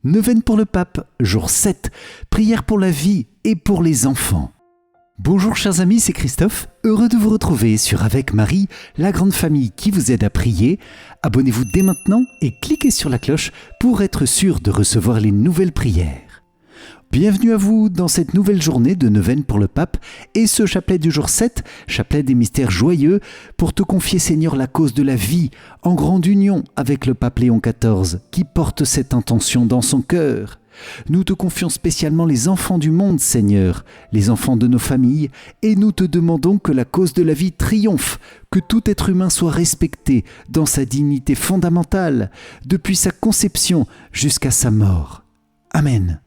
Neuvaine pour le pape, jour 7, prière pour la vie et pour les enfants. Bonjour chers amis, c'est Christophe, heureux de vous retrouver sur Avec Marie, la grande famille qui vous aide à prier. Abonnez-vous dès maintenant et cliquez sur la cloche pour être sûr de recevoir les nouvelles prières. Bienvenue à vous dans cette nouvelle journée de neuvaine pour le pape et ce chapelet du jour 7, chapelet des mystères joyeux, pour te confier Seigneur la cause de la vie, en grande union avec le pape Léon XIV qui porte cette intention dans son cœur. Nous te confions spécialement les enfants du monde, Seigneur, les enfants de nos familles, et nous te demandons que la cause de la vie triomphe, que tout être humain soit respecté dans sa dignité fondamentale, depuis sa conception jusqu'à sa mort. Amen.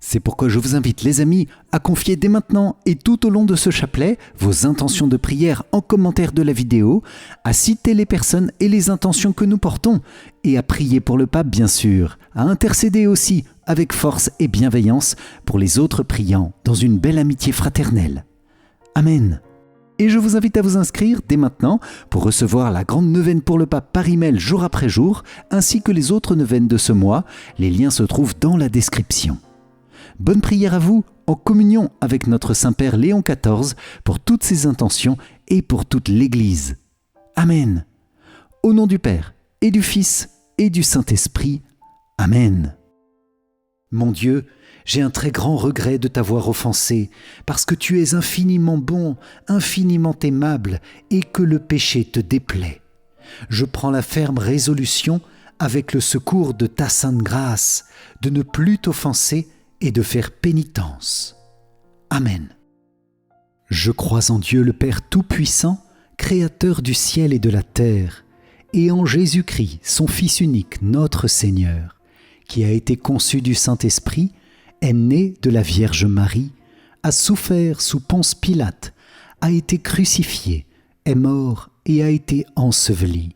C'est pourquoi je vous invite, les amis, à confier dès maintenant et tout au long de ce chapelet vos intentions de prière en commentaire de la vidéo, à citer les personnes et les intentions que nous portons, et à prier pour le pape bien sûr, à intercéder aussi avec force et bienveillance pour les autres priants dans une belle amitié fraternelle. Amen. Et je vous invite à vous inscrire dès maintenant pour recevoir la grande neuvaine pour le pape par email jour après jour, ainsi que les autres neuvaines de ce mois. Les liens se trouvent dans la description. Bonne prière à vous, en communion avec notre Saint-Père Léon XIV, pour toutes ses intentions et pour toute l'Église. Amen. Au nom du Père, et du Fils, et du Saint-Esprit. Amen. Mon Dieu, j'ai un très grand regret de t'avoir offensé, parce que tu es infiniment bon, infiniment aimable, et que le péché te déplaît. Je prends la ferme résolution, avec le secours de ta sainte grâce, de ne plus t'offenser et de faire pénitence. Amen. Je crois en Dieu le Père Tout-Puissant, Créateur du ciel et de la terre, et en Jésus-Christ, son Fils unique, notre Seigneur, qui a été conçu du Saint-Esprit, est né de la Vierge Marie, a souffert sous Ponce Pilate, a été crucifié, est mort et a été enseveli,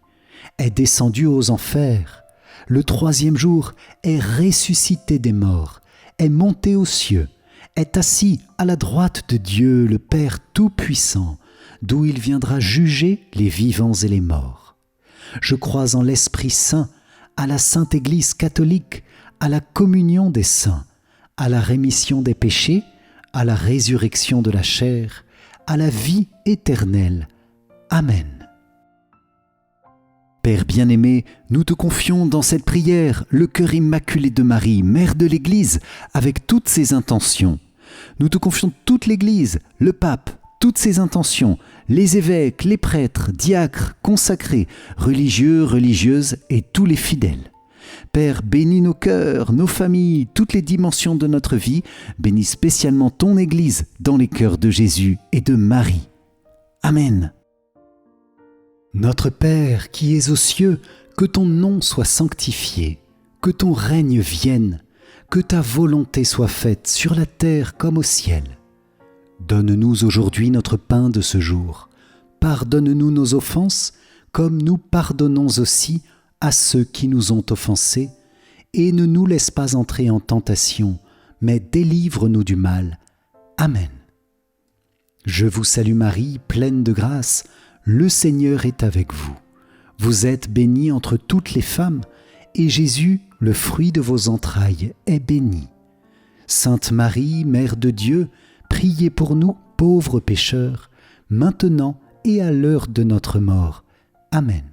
est descendu aux enfers, le troisième jour est ressuscité des morts, est monté aux cieux, est assis à la droite de Dieu le Père Tout-Puissant, d'où il viendra juger les vivants et les morts. Je crois en l'Esprit Saint, à la Sainte Église catholique, à la communion des saints, à la rémission des péchés, à la résurrection de la chair, à la vie éternelle. Amen. Père bien-aimé, nous te confions dans cette prière le cœur immaculé de Marie, Mère de l'Église, avec toutes ses intentions. Nous te confions toute l'Église, le pape, toutes ses intentions, les évêques, les prêtres, diacres, consacrés, religieux, religieuses et tous les fidèles. Père, bénis nos cœurs, nos familles, toutes les dimensions de notre vie, bénis spécialement ton Église dans les cœurs de Jésus et de Marie. Amen. Notre Père qui es aux cieux, que ton nom soit sanctifié, que ton règne vienne, que ta volonté soit faite sur la terre comme au ciel. Donne-nous aujourd'hui notre pain de ce jour. Pardonne-nous nos offenses, comme nous pardonnons aussi à ceux qui nous ont offensés, et ne nous laisse pas entrer en tentation, mais délivre-nous du mal. Amen. Je vous salue Marie, pleine de grâce, le Seigneur est avec vous. Vous êtes bénie entre toutes les femmes, et Jésus, le fruit de vos entrailles, est béni. Sainte Marie, Mère de Dieu, priez pour nous, pauvres pécheurs, maintenant et à l'heure de notre mort. Amen.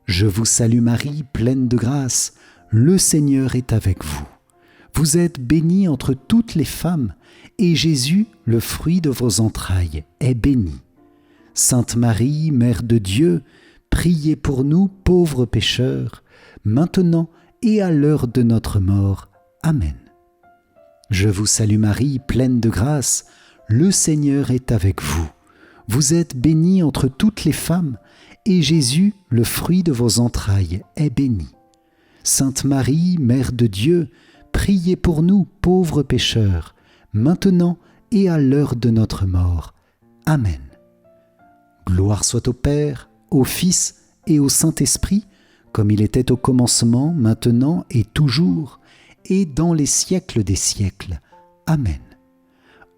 Je vous salue Marie, pleine de grâce, le Seigneur est avec vous. Vous êtes bénie entre toutes les femmes, et Jésus, le fruit de vos entrailles, est béni. Sainte Marie, Mère de Dieu, priez pour nous, pauvres pécheurs, maintenant et à l'heure de notre mort. Amen. Je vous salue Marie, pleine de grâce, le Seigneur est avec vous. Vous êtes bénie entre toutes les femmes, et Jésus, le fruit de vos entrailles, est béni. Sainte Marie, Mère de Dieu, priez pour nous, pauvres pécheurs, maintenant et à l'heure de notre mort. Amen. Gloire soit au Père, au Fils et au Saint-Esprit, comme il était au commencement, maintenant et toujours, et dans les siècles des siècles. Amen.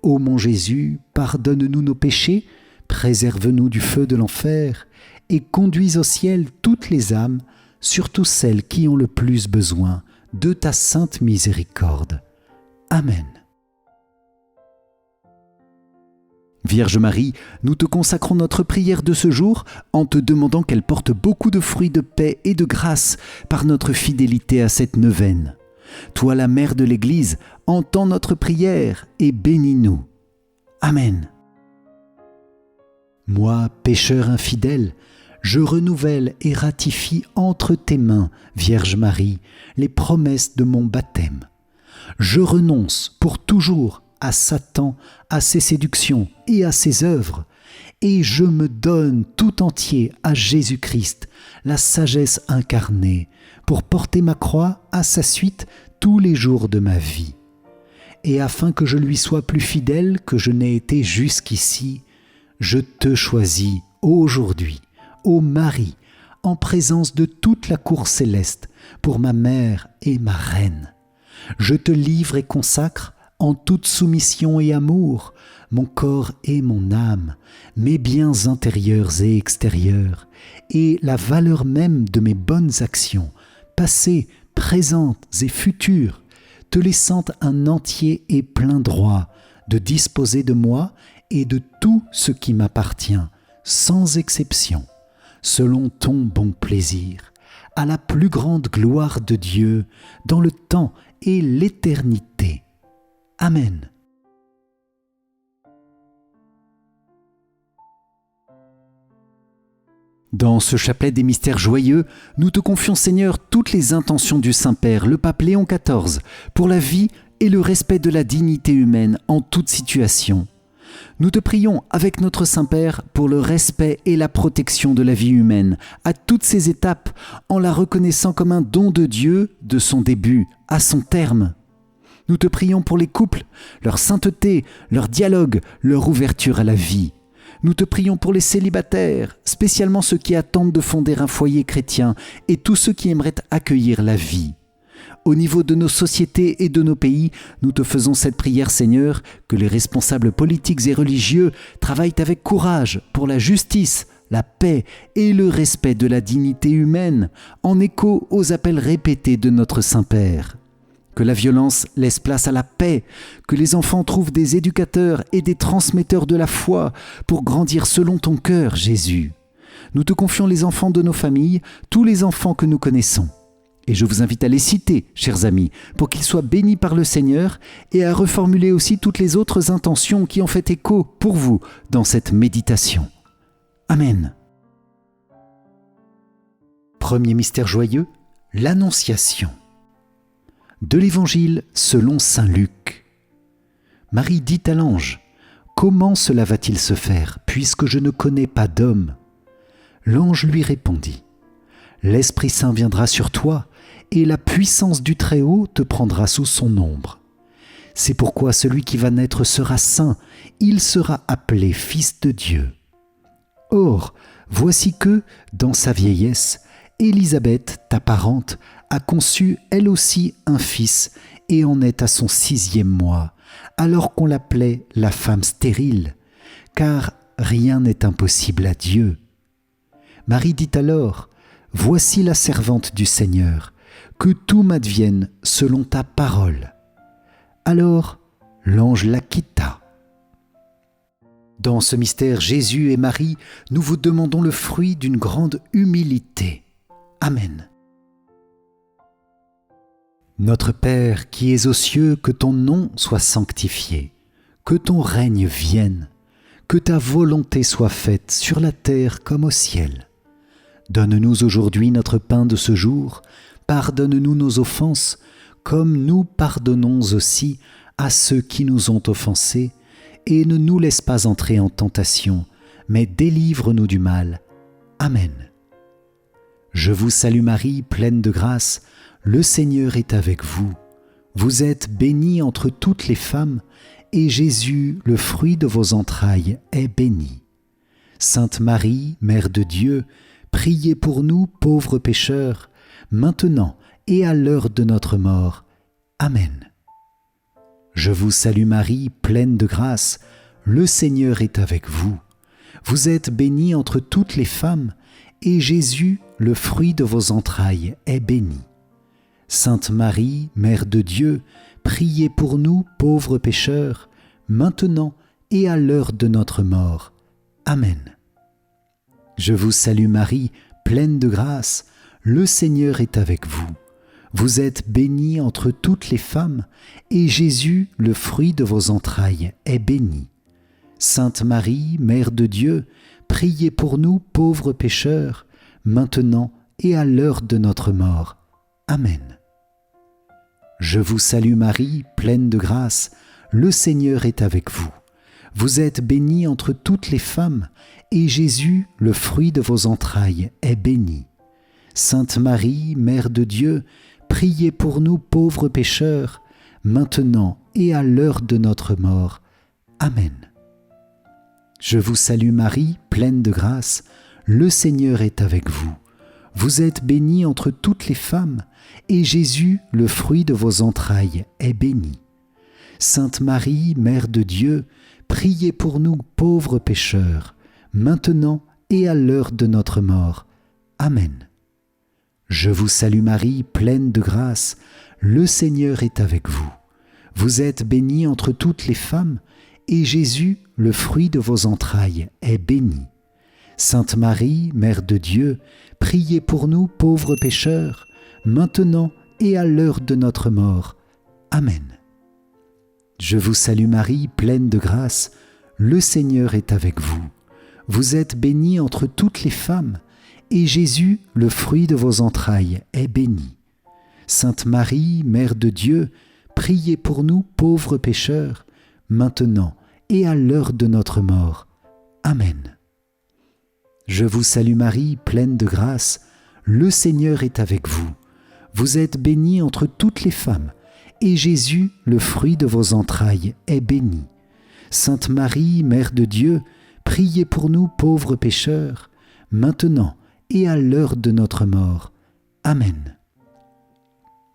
Ô mon Jésus, pardonne-nous nos péchés, préserve-nous du feu de l'enfer, et conduis au ciel toutes les âmes, surtout celles qui ont le plus besoin de ta sainte miséricorde. Amen. Vierge Marie, nous te consacrons notre prière de ce jour en te demandant qu'elle porte beaucoup de fruits de paix et de grâce par notre fidélité à cette neuvaine. Toi, la mère de l'Église, entends notre prière et bénis-nous. Amen. Moi, pécheur infidèle, je renouvelle et ratifie entre tes mains, Vierge Marie, les promesses de mon baptême. Je renonce pour toujours à Satan, à ses séductions et à ses œuvres, et je me donne tout entier à Jésus-Christ, la sagesse incarnée, pour porter ma croix à sa suite tous les jours de ma vie. Et afin que je lui sois plus fidèle que je n'ai été jusqu'ici, je te choisis aujourd'hui, ô Marie, en présence de toute la cour céleste, pour ma mère et ma reine. Je te livre et consacre, en toute soumission et amour, mon corps et mon âme, mes biens intérieurs et extérieurs, et la valeur même de mes bonnes actions, passées, présentes et futures, te laissant un entier et plein droit de disposer de moi et de tout ce qui m'appartient, sans exception, selon ton bon plaisir, à la plus grande gloire de Dieu, dans le temps et l'éternité. Amen. Dans ce chapelet des mystères joyeux, nous te confions, Seigneur, toutes les intentions du Saint-Père, le pape Léon XIV, pour la vie et le respect de la dignité humaine en toute situation. Nous te prions avec notre Saint-Père pour le respect et la protection de la vie humaine à toutes ses étapes, en la reconnaissant comme un don de Dieu de son début à son terme. Nous te prions pour les couples, leur sainteté, leur dialogue, leur ouverture à la vie. Nous te prions pour les célibataires, spécialement ceux qui attendent de fonder un foyer chrétien et tous ceux qui aimeraient accueillir la vie. Au niveau de nos sociétés et de nos pays, nous te faisons cette prière, Seigneur, que les responsables politiques et religieux travaillent avec courage pour la justice, la paix et le respect de la dignité humaine, en écho aux appels répétés de notre Saint-Père. Que la violence laisse place à la paix, que les enfants trouvent des éducateurs et des transmetteurs de la foi pour grandir selon ton cœur, Jésus. Nous te confions les enfants de nos familles, tous les enfants que nous connaissons. Et je vous invite à les citer, chers amis, pour qu'ils soient bénis par le Seigneur et à reformuler aussi toutes les autres intentions qui ont fait écho pour vous dans cette méditation. Amen. Premier mystère joyeux, l'Annonciation. De l'Évangile selon saint Luc. Marie dit à l'ange : « Comment cela va-t-il se faire, puisque je ne connais pas d'homme ?» L'ange lui répondit : « L'Esprit Saint viendra sur toi, et la puissance du Très-Haut te prendra sous son ombre. C'est pourquoi celui qui va naître sera saint, il sera appelé Fils de Dieu. Or, voici que, dans sa vieillesse, Élisabeth, ta parente, a conçu elle aussi un fils et en est à son 6e mois, alors qu'on l'appelait la femme stérile, car rien n'est impossible à Dieu. Marie dit alors : « Voici la servante du Seigneur, que tout m'advienne selon ta parole. » Alors l'ange la quitta. Dans ce mystère Jésus et Marie, nous vous demandons le fruit d'une grande humilité. Amen. Notre Père qui es aux cieux, que ton nom soit sanctifié, que ton règne vienne, que ta volonté soit faite sur la terre comme au ciel. Donne-nous aujourd'hui notre pain de ce jour, pardonne-nous nos offenses, comme nous pardonnons aussi à ceux qui nous ont offensés, et ne nous laisse pas entrer en tentation, mais délivre-nous du mal. Amen. Je vous salue Marie, pleine de grâce, le Seigneur est avec vous. Vous êtes bénie entre toutes les femmes, et Jésus, le fruit de vos entrailles, est béni. Sainte Marie, Mère de Dieu, priez pour nous pauvres pécheurs, maintenant et à l'heure de notre mort. Amen. Je vous salue Marie, pleine de grâce, le Seigneur est avec vous. Vous êtes bénie entre toutes les femmes, et Jésus, le fruit de vos entrailles, est béni. Sainte Marie, Mère de Dieu, priez pour nous pauvres pécheurs, maintenant et à l'heure de notre mort. Amen. Je vous salue Marie, pleine de grâce, le Seigneur est avec vous. Vous êtes bénie entre toutes les femmes, et Jésus, le fruit de vos entrailles, est béni. Sainte Marie, Mère de Dieu, priez pour nous pauvres pécheurs, maintenant et à l'heure de notre mort. Amen. Je vous salue Marie, pleine de grâce, le Seigneur est avec vous. Vous êtes bénie entre toutes les femmes, et Jésus, le fruit de vos entrailles, est béni. Sainte Marie, Mère de Dieu, priez pour nous pauvres pécheurs, maintenant et à l'heure de notre mort. Amen. Je vous salue Marie, pleine de grâce, le Seigneur est avec vous. Vous êtes bénie entre toutes les femmes, et Jésus, le fruit de vos entrailles, est béni. Sainte Marie, Mère de Dieu, priez pour nous pauvres pécheurs, maintenant et à l'heure de notre mort. Amen. Je vous salue Marie, pleine de grâce, le Seigneur est avec vous. Vous êtes bénie entre toutes les femmes, et Jésus, le fruit de vos entrailles, est béni. Sainte Marie, Mère de Dieu, priez pour nous pauvres pécheurs, maintenant et à l'heure de notre mort. Amen. Je vous salue Marie, pleine de grâce, le Seigneur est avec vous. Vous êtes bénie entre toutes les femmes, et Jésus, le fruit de vos entrailles, est béni. Sainte Marie, Mère de Dieu, priez pour nous pauvres pécheurs, maintenant et à l'heure de notre mort. Amen. Je vous salue Marie, pleine de grâce, le Seigneur est avec vous. Vous êtes bénie entre toutes les femmes, et Jésus, le fruit de vos entrailles, est béni. Sainte Marie, Mère de Dieu, priez pour nous pauvres pécheurs, maintenant et à l'heure de notre mort. Amen.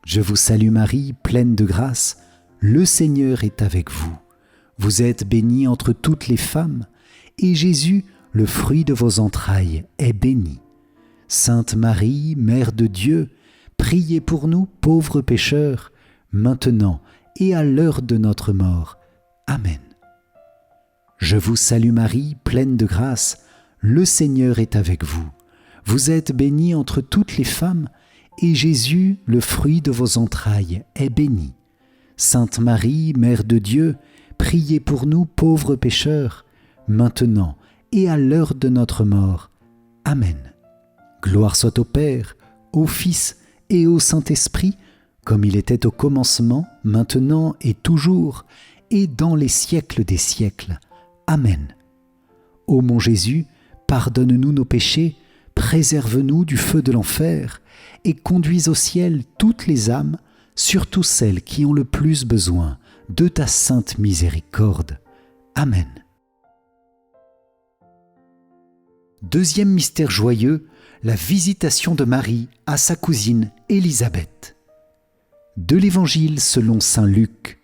Je vous salue Marie, pleine de grâce, le Seigneur est avec vous. Vous êtes bénie entre toutes les femmes, et Jésus, le fruit de vos entrailles, est béni. Sainte Marie, Mère de Dieu, priez pour nous pauvres pécheurs, maintenant et à l'heure de notre mort. Amen. Je vous salue Marie, pleine de grâce, le Seigneur est avec vous. Vous êtes bénie entre toutes les femmes, et Jésus, le fruit de vos entrailles, est béni. Sainte Marie, Mère de Dieu, priez pour nous pauvres pécheurs, maintenant et à l'heure de notre mort. Amen. Gloire soit au Père, au Fils et au Saint-Esprit, comme il était au commencement, maintenant et toujours, et dans les siècles des siècles. Amen. Ô mon Jésus, pardonne-nous nos péchés, préserve-nous du feu de l'enfer, et conduis au ciel toutes les âmes, surtout celles qui ont le plus besoin de ta sainte miséricorde. Amen. Deuxième mystère joyeux, la visitation de Marie à sa cousine Élisabeth. De l'Évangile selon saint Luc.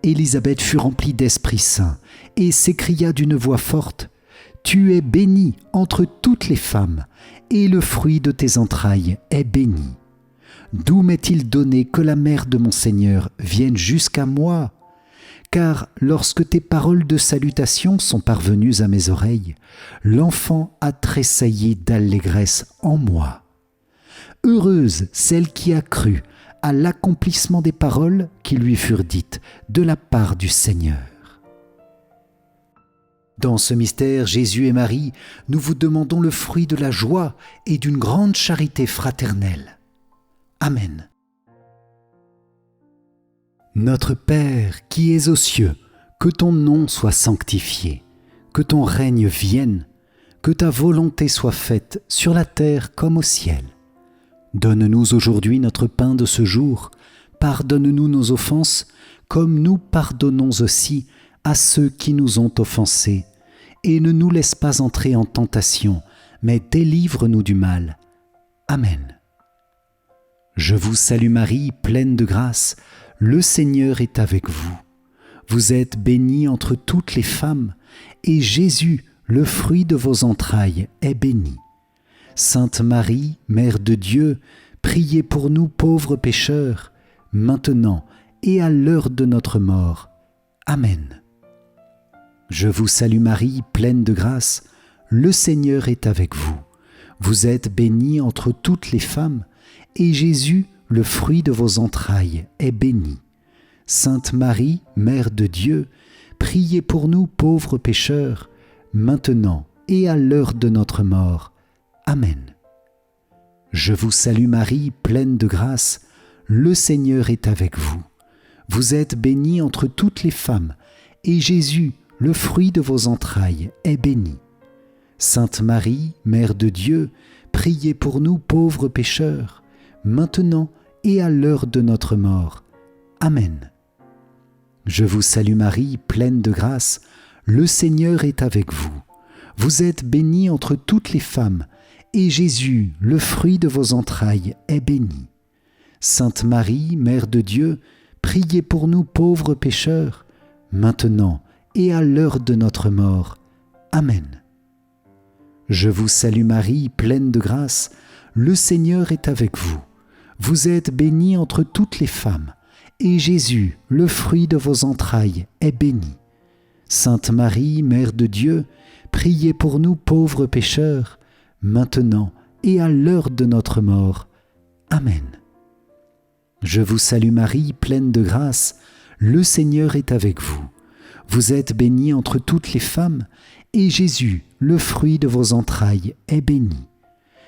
Élisabeth fut remplie d'Esprit Saint et s'écria d'une voix forte : « Tu es bénie entre toutes les femmes, et le fruit de tes entrailles est béni. D'où m'est-il donné que la mère de mon Seigneur vienne jusqu'à moi ? Car lorsque tes paroles de salutation sont parvenues à mes oreilles, l'enfant a tressailli d'allégresse en moi. Heureuse celle qui a cru à l'accomplissement des paroles qui lui furent dites de la part du Seigneur. » Dans ce mystère, Jésus et Marie, nous vous demandons le fruit de la joie et d'une grande charité fraternelle. Amen. Notre Père qui es aux cieux, que ton nom soit sanctifié, que ton règne vienne, que ta volonté soit faite sur la terre comme au ciel. Donne-nous aujourd'hui notre pain de ce jour, pardonne-nous nos offenses, comme nous pardonnons aussi à ceux qui nous ont offensés, et ne nous laisse pas entrer en tentation, mais délivre-nous du mal. Amen. Je vous salue Marie, pleine de grâce, le Seigneur est avec vous. Vous êtes bénie entre toutes les femmes, et Jésus, le fruit de vos entrailles, est béni. Sainte Marie, Mère de Dieu, priez pour nous pauvres pécheurs, maintenant et à l'heure de notre mort. Amen. Je vous salue Marie, pleine de grâce, le Seigneur est avec vous. Vous êtes bénie entre toutes les femmes, et Jésus, le fruit de vos entrailles, est béni. Sainte Marie, Mère de Dieu, priez pour nous pauvres pécheurs, maintenant et à l'heure de notre mort. Amen. Je vous salue Marie, pleine de grâce, le Seigneur est avec vous. Vous êtes bénie entre toutes les femmes, et Jésus, le fruit de vos entrailles, est béni. Sainte Marie, Mère de Dieu, priez pour nous pauvres pécheurs, maintenant et à l'heure de notre mort. Amen. Je vous salue Marie, pleine de grâce, le Seigneur est avec vous. Vous êtes bénie entre toutes les femmes, et Jésus, le fruit de vos entrailles, est béni. Sainte Marie, Mère de Dieu, priez pour nous pauvres pécheurs, maintenant et à l'heure de notre mort. Amen. Je vous salue Marie, pleine de grâce, le Seigneur est avec vous. Vous êtes bénie entre toutes les femmes, et Jésus, le fruit de vos entrailles, est béni. Sainte Marie, Mère de Dieu, priez pour nous pauvres pécheurs, maintenant et à l'heure de notre mort. Amen. Je vous salue Marie, pleine de grâce, le Seigneur est avec vous. Vous êtes bénie entre toutes les femmes, et Jésus, le fruit de vos entrailles, est béni.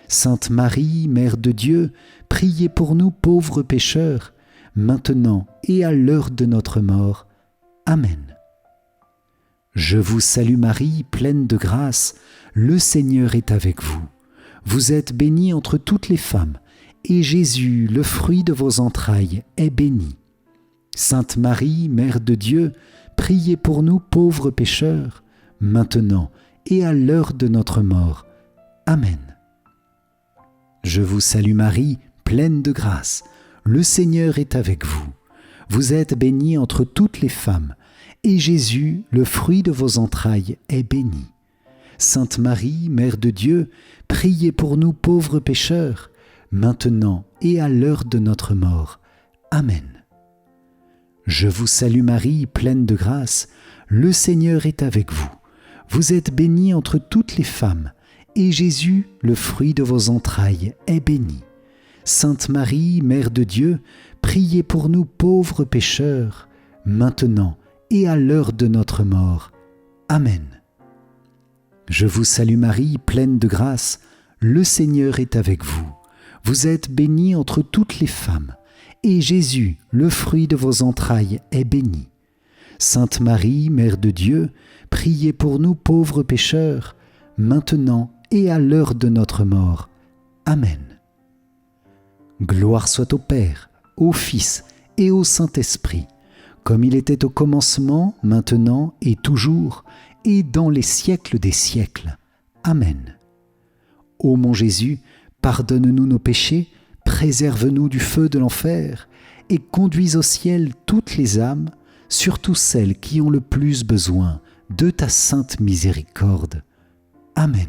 Sainte Marie, Mère de Dieu, priez pour nous pauvres pécheurs, maintenant et à l'heure de notre mort. Amen. Je vous salue Marie, pleine de grâce, le Seigneur est avec vous. Vous êtes bénie entre toutes les femmes, et Jésus, le fruit de vos entrailles, est béni. Sainte Marie, Mère de Dieu, priez pour nous pauvres pécheurs, maintenant et à l'heure de notre mort. Amen. Je vous salue Marie, pleine de grâce, le Seigneur est avec vous. Vous êtes bénie entre toutes les femmes, et Jésus, le fruit de vos entrailles, est béni. Sainte Marie, Mère de Dieu, priez pour nous pauvres pécheurs, maintenant et à l'heure de notre mort. Amen. Je vous salue Marie, pleine de grâce, le Seigneur est avec vous. Vous êtes bénie entre toutes les femmes, et Jésus, le fruit de vos entrailles, est béni. Sainte Marie, Mère de Dieu, priez pour nous pauvres pécheurs, maintenant et à l'heure de notre mort. Amen. Je vous salue Marie, pleine de grâce, le Seigneur est avec vous. Vous êtes bénie entre toutes les femmes, et Jésus, le fruit de vos entrailles, est béni. Sainte Marie, Mère de Dieu, priez pour nous pauvres pécheurs, maintenant et à l'heure de notre mort. Amen. Gloire soit au Père, au Fils et au Saint-Esprit, comme il était au commencement, maintenant et toujours, et dans les siècles des siècles. Amen. Ô mon Jésus, pardonne-nous nos péchés, préserve-nous du feu de l'enfer, et conduis au ciel toutes les âmes, surtout celles qui ont le plus besoin de ta sainte miséricorde. Amen.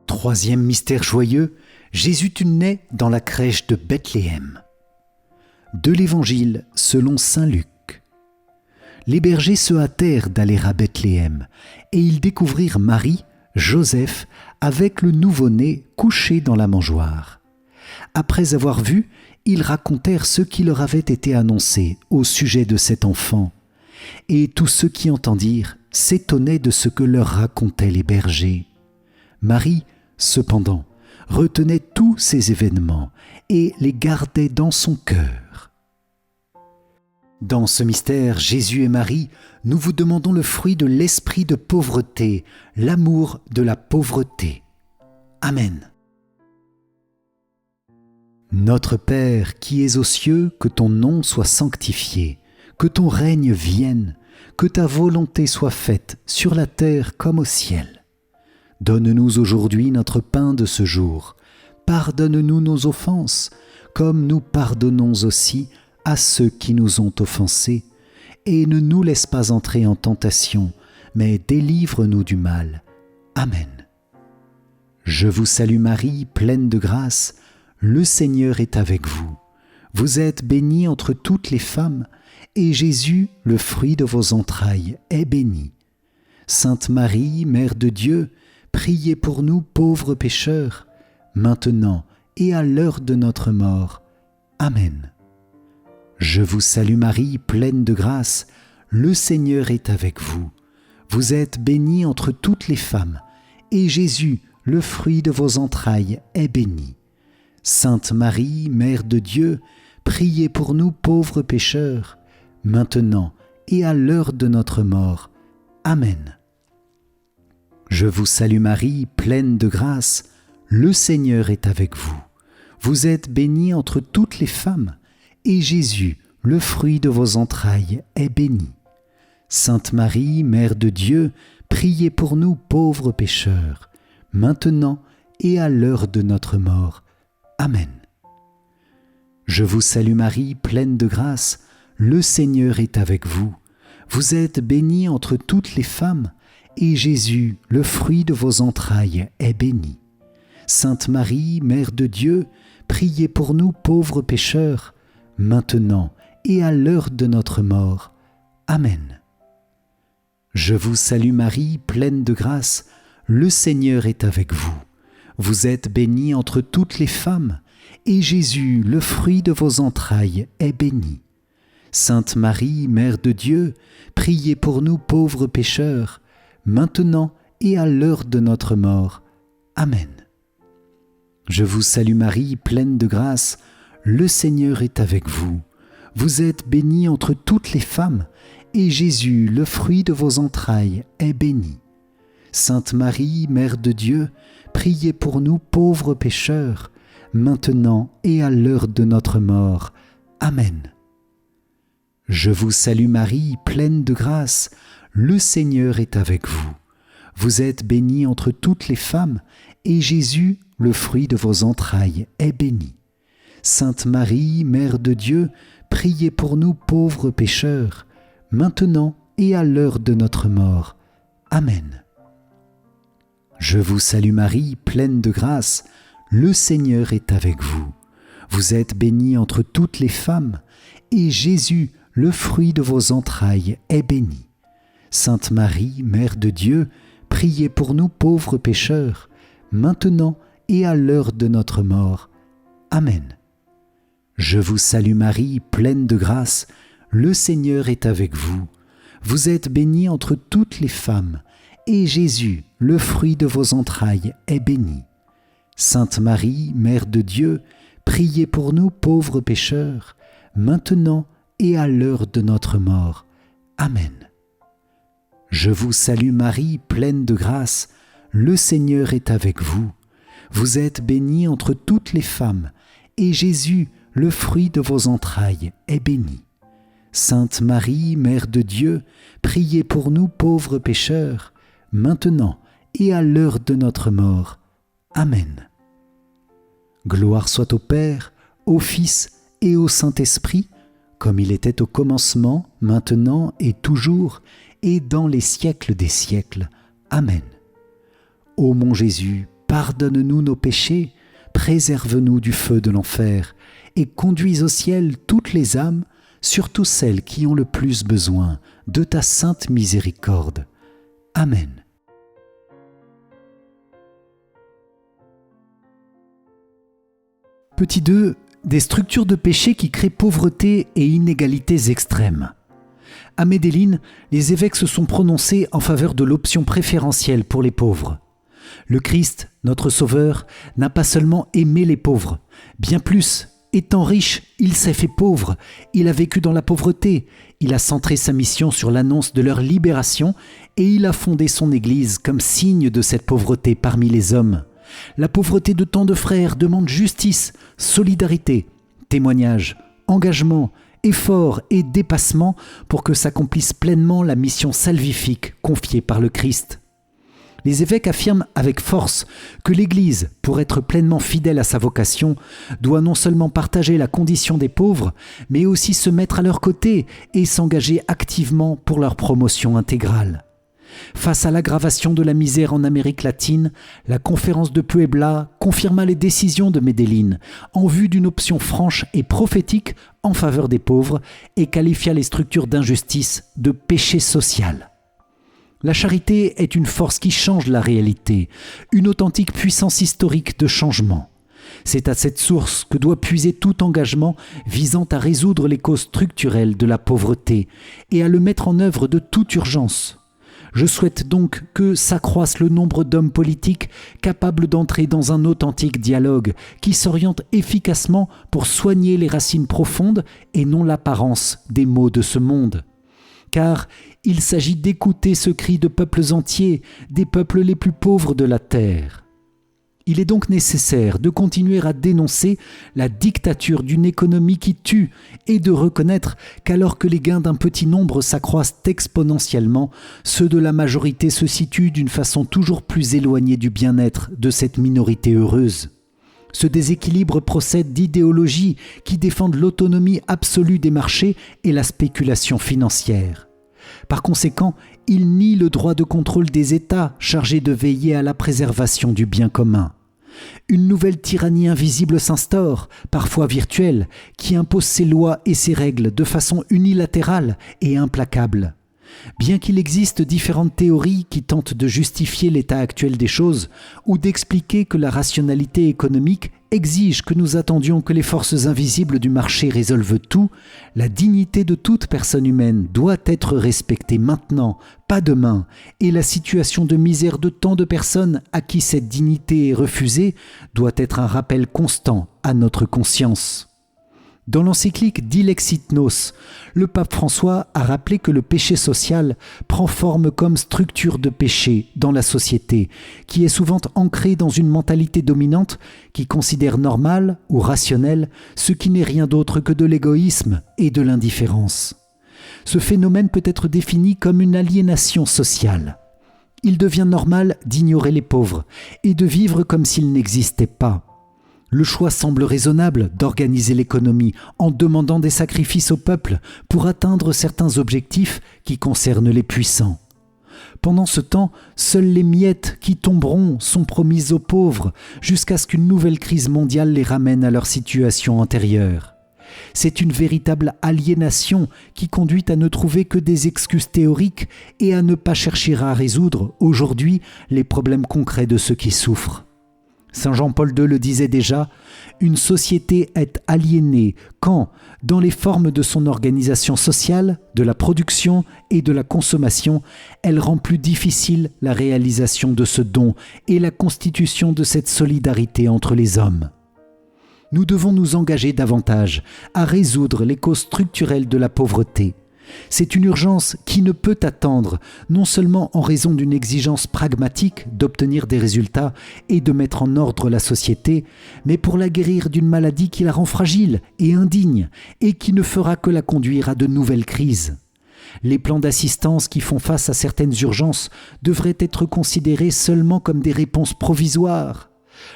Troisième mystère joyeux, Jésus naît dans la crèche de Bethléem. De l'Évangile selon saint Luc. Les bergers se hâtèrent d'aller à Bethléem, et ils découvrirent Marie, Joseph, avec le nouveau-né couché dans la mangeoire. Après avoir vu, ils racontèrent ce qui leur avait été annoncé au sujet de cet enfant. Et tous ceux qui entendirent s'étonnaient de ce que leur racontaient les bergers. Marie, cependant, retenait tous ces événements et les gardait dans son cœur. Dans ce mystère, Jésus et Marie, nous vous demandons le fruit de l'esprit de pauvreté, l'amour de la pauvreté. Amen. Notre Père qui es aux cieux, que ton nom soit sanctifié, que ton règne vienne, que ta volonté soit faite sur la terre comme au ciel. Donne-nous aujourd'hui notre pain de ce jour. Pardonne-nous nos offenses, comme nous pardonnons aussi à ceux qui nous ont offensés. Et ne nous laisse pas entrer en tentation, mais délivre-nous du mal. Amen. Je vous salue Marie, pleine de grâce, le Seigneur est avec vous. Vous êtes bénie entre toutes les femmes, et Jésus, le fruit de vos entrailles, est béni. Sainte Marie, Mère de Dieu, priez pour nous pauvres pécheurs, maintenant et à l'heure de notre mort. Amen. Je vous salue Marie, pleine de grâce, le Seigneur est avec vous. Vous êtes bénie entre toutes les femmes, et Jésus, le fruit de vos entrailles, est béni. Sainte Marie, Mère de Dieu, priez pour nous pauvres pécheurs, maintenant et à l'heure de notre mort. Amen. Je vous salue Marie, pleine de grâce, le Seigneur est avec vous. Vous êtes bénie entre toutes les femmes, et Jésus, le fruit de vos entrailles, est béni. Sainte Marie, Mère de Dieu, priez pour nous pauvres pécheurs, maintenant et à l'heure de notre mort. Amen. Je vous salue Marie, pleine de grâce, le Seigneur est avec vous. Vous êtes bénie entre toutes les femmes, et Jésus, le fruit de vos entrailles, est béni. Sainte Marie, Mère de Dieu, priez pour nous pauvres pécheurs, maintenant et à l'heure de notre mort. Amen. Je vous salue Marie, pleine de grâce, le Seigneur est avec vous. Vous êtes bénie entre toutes les femmes, et Jésus, le fruit de vos entrailles, est béni. Sainte Marie, Mère de Dieu, priez pour nous pauvres pécheurs, maintenant et à l'heure de notre mort. Amen. Je vous salue Marie, pleine de grâce, le Seigneur est avec vous. Vous êtes bénie entre toutes les femmes, et Jésus, le fruit de vos entrailles, est béni. Sainte Marie, Mère de Dieu, priez pour nous pauvres pécheurs, maintenant et à l'heure de notre mort. Amen. Je vous salue Marie, pleine de grâce, le Seigneur est avec vous. Vous êtes bénie entre toutes les femmes, et Jésus, le fruit de vos entrailles, est béni. Sainte Marie, Mère de Dieu, priez pour nous pauvres pécheurs, maintenant et à l'heure de notre mort. Amen. Je vous salue Marie, pleine de grâce, le Seigneur est avec vous. Vous êtes bénie entre toutes les femmes, et Jésus, le fruit de vos entrailles, est béni. Sainte Marie, Mère de Dieu, priez pour nous pauvres pécheurs, maintenant et à l'heure de notre mort. Amen. Je vous salue Marie, pleine de grâce, le Seigneur est avec vous. Vous êtes bénie entre toutes les femmes, et Jésus, le fruit de vos entrailles, est béni. Sainte Marie, Mère de Dieu, priez pour nous pauvres pécheurs, maintenant et à l'heure de notre mort. Amen. Je vous salue Marie, pleine de grâce, le Seigneur est avec vous. Vous êtes bénie entre toutes les femmes, et Jésus, le fruit de vos entrailles, est béni. Sainte Marie, Mère de Dieu, priez pour nous pauvres pécheurs, maintenant et à l'heure de notre mort. Amen. Gloire soit au Père, au Fils et au Saint-Esprit, comme il était au commencement, maintenant et toujours, et dans les siècles des siècles. Amen. Ô mon Jésus, pardonne-nous nos péchés, préserve-nous du feu de l'enfer, et conduis au ciel toutes les âmes, surtout celles qui ont le plus besoin de ta sainte miséricorde. Amen. Petit 2. Des structures de péché qui créent pauvreté et inégalités extrêmes. À Medellín, les évêques se sont prononcés en faveur de l'option préférentielle pour les pauvres. Le Christ, notre Sauveur, n'a pas seulement aimé les pauvres, bien plus, étant riche, il s'est fait pauvre, il a vécu dans la pauvreté, il a centré sa mission sur l'annonce de leur libération et il a fondé son Église comme signe de cette pauvreté parmi les hommes. La pauvreté de tant de frères demande justice, solidarité, témoignage, engagement, effort et dépassement pour que s'accomplisse pleinement la mission salvifique confiée par le Christ. Les évêques affirment avec force que l'Église, pour être pleinement fidèle à sa vocation, doit non seulement partager la condition des pauvres, mais aussi se mettre à leur côté et s'engager activement pour leur promotion intégrale. Face à l'aggravation de la misère en Amérique latine, la conférence de Puebla confirma les décisions de Medellín en vue d'une option franche et prophétique en faveur des pauvres et qualifia les structures d'injustice de péché social. La charité est une force qui change la réalité, une authentique puissance historique de changement. C'est à cette source que doit puiser tout engagement visant à résoudre les causes structurelles de la pauvreté et à le mettre en œuvre de toute urgence. Je souhaite donc que s'accroisse le nombre d'hommes politiques capables d'entrer dans un authentique dialogue qui s'oriente efficacement pour soigner les racines profondes et non l'apparence des maux de ce monde. Car il s'agit d'écouter ce cri de peuples entiers, des peuples les plus pauvres de la terre. Il est donc nécessaire de continuer à dénoncer la dictature d'une économie qui tue et de reconnaître qu'alors que les gains d'un petit nombre s'accroissent exponentiellement, ceux de la majorité se situent d'une façon toujours plus éloignée du bien-être de cette minorité heureuse. Ce déséquilibre procède d'idéologies qui défendent l'autonomie absolue des marchés et la spéculation financière. Par conséquent, il nie le droit de contrôle des États chargés de veiller à la préservation du bien commun. Une nouvelle tyrannie invisible s'instaure, parfois virtuelle, qui impose ses lois et ses règles de façon unilatérale et implacable. Bien qu'il existe différentes théories qui tentent de justifier l'état actuel des choses ou d'expliquer que la rationalité économique exige que nous attendions que les forces invisibles du marché résolvent tout, la dignité de toute personne humaine doit être respectée maintenant, pas demain, et la situation de misère de tant de personnes à qui cette dignité est refusée doit être un rappel constant à notre conscience. Dans l'encyclique Dilexit Nos, le pape François a rappelé que le péché social prend forme comme structure de péché dans la société, qui est souvent ancrée dans une mentalité dominante qui considère normal ou rationnel ce qui n'est rien d'autre que de l'égoïsme et de l'indifférence. Ce phénomène peut être défini comme une aliénation sociale. Il devient normal d'ignorer les pauvres et de vivre comme s'ils n'existaient pas. Le choix semble raisonnable d'organiser l'économie en demandant des sacrifices au peuple pour atteindre certains objectifs qui concernent les puissants. Pendant ce temps, seules les miettes qui tomberont sont promises aux pauvres jusqu'à ce qu'une nouvelle crise mondiale les ramène à leur situation antérieure. C'est une véritable aliénation qui conduit à ne trouver que des excuses théoriques et à ne pas chercher à résoudre aujourd'hui les problèmes concrets de ceux qui souffrent. Saint Jean-Paul II le disait déjà, une société est aliénée quand, dans les formes de son organisation sociale, de la production et de la consommation, elle rend plus difficile la réalisation de ce don et la constitution de cette solidarité entre les hommes. Nous devons nous engager davantage à résoudre les causes structurelles de la pauvreté. C'est une urgence qui ne peut attendre, non seulement en raison d'une exigence pragmatique d'obtenir des résultats et de mettre en ordre la société, mais pour la guérir d'une maladie qui la rend fragile et indigne et qui ne fera que la conduire à de nouvelles crises. Les plans d'assistance qui font face à certaines urgences devraient être considérés seulement comme des réponses provisoires.